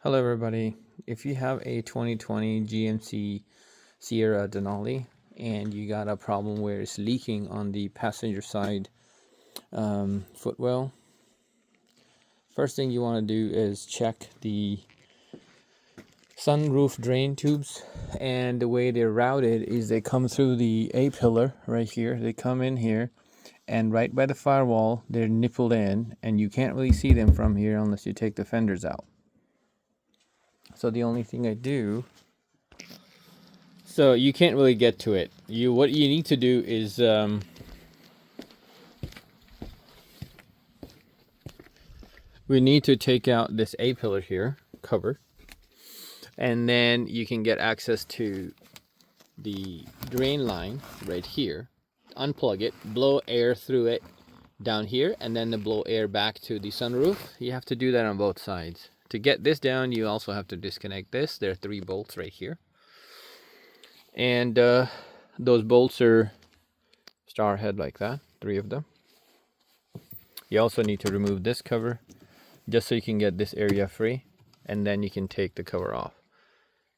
Hello everybody. If you have a 2020 GMC Sierra Denali and you got a problem where it's leaking on the passenger side footwell, first thing you want to do is check the sunroof drain tubes. And the way they're routed is they come through the A-pillar right here. They come in here, and right by the firewall they're nippled in, and you can't really see them from here unless you take the fenders out. So the only thing I do, so you can't really get to it. What you need to do is we need to take out this A-pillar here, cover, and then you can get access to the drain line right here. Unplug it, blow air through it down here, and then blow air back to the sunroof. You have to do that on both sides. To get this down, you also have to disconnect this. There are 3 bolts right here. And those bolts are star head like that, 3 of them. You also need to remove this cover just so you can get this area free, and then you can take the cover off.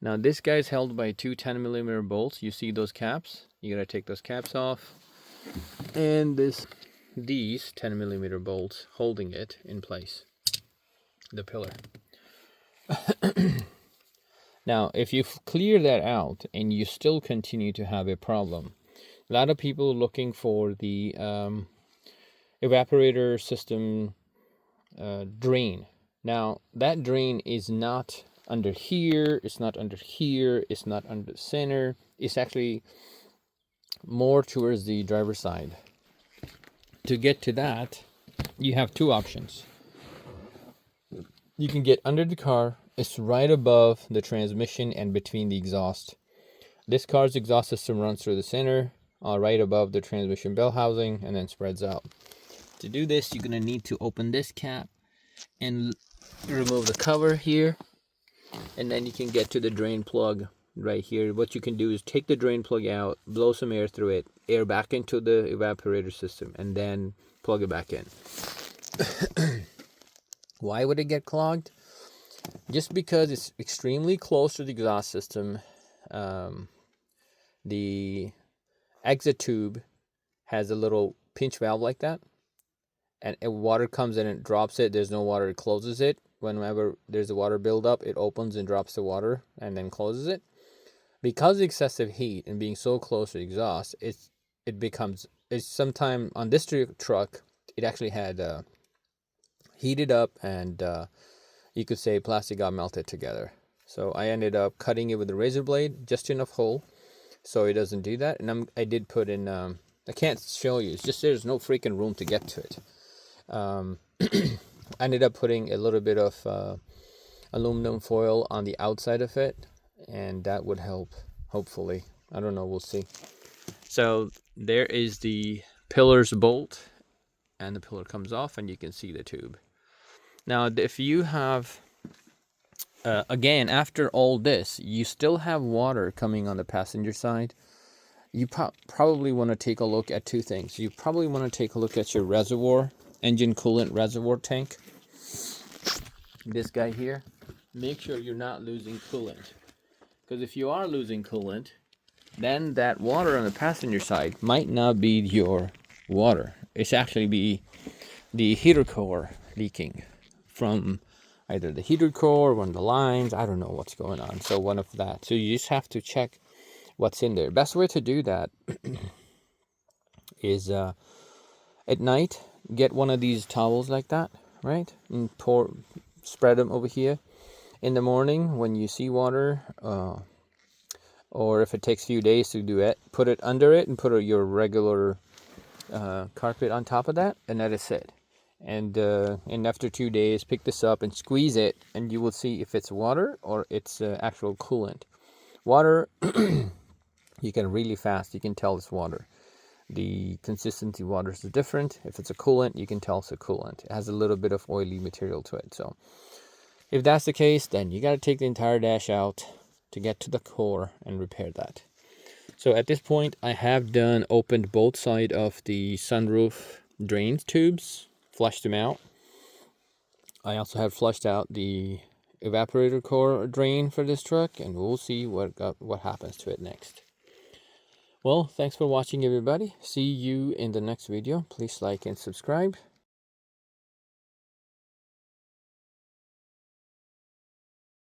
Now this guy's held by 2 10mm bolts. You see those caps? You gotta take those caps off. And these 10mm bolts holding it in place, the pillar. Now, if you clear that out and you still continue to have a problem, a lot of people looking for the evaporator system drain. Now, that drain is not under here, it's not under here, it's not under the center. It's actually more towards the driver's side. To get to that, you have 2 options. You can get under the car. It's right above the transmission and between the exhaust. This car's exhaust system runs through the center, right above the transmission bell housing, and then spreads out. To do this, you're going to need to open this cap and remove the cover here, and then you can get to the drain plug right here. What you can do is take the drain plug out, blow some air through it, air back into the evaporator system, and then plug it back in. Why would it get clogged? Just because it's extremely close to the exhaust system. The exit tube has a little pinch valve like that, and if water comes in and drops it, there's no water, it closes it. Whenever there's a water buildup, it opens and drops the water and then closes it. Because of excessive heat and being so close to the exhaust, it's sometime on this truck, it actually had heated up, and you could say plastic got melted together. So I ended up cutting it with a razor blade, just enough hole so it doesn't do that. And I did put in, I can't show you, it's just there's no freaking room to get to it. I ended up putting a little bit of aluminum foil on the outside of it, and that would help, hopefully. I don't know, we'll see. So there is the pillar's bolt, and the pillar comes off, and you can see the tube. Now, if you have, again, after all this, you still have water coming on the passenger side, you probably want to take a look at 2 things. You probably want to take a look at your reservoir, engine coolant reservoir tank. This guy here. Make sure you're not losing coolant. Because if you are losing coolant, then that water on the passenger side might not be your water. It's actually be the heater core leaking from either the heater core or one of the lines. I don't know what's going on. So one of that. So you just have to check what's in there. Best way to do that is at night, get one of these towels like that, right? And spread them over here. In the morning, when you see water, or if it takes a few days to do it, put it under it and put your regular carpet on top of that, and that is it. And after 2 days, pick this up and squeeze it, and you will see if it's water or it's actual coolant. Water, you can really fast, you can tell it's water. The consistency of water is different. If it's a coolant, you can tell it's a coolant. It has a little bit of oily material to it. So if that's the case, then you got to take the entire dash out to get to the core and repair that. So at this point, I have opened both sides of the sunroof drain tubes, flushed them out. I also have flushed out the evaporator core drain for this truck, and we'll see what happens to it next. Well, thanks for watching, everybody. See you in the next video. Please like and subscribe.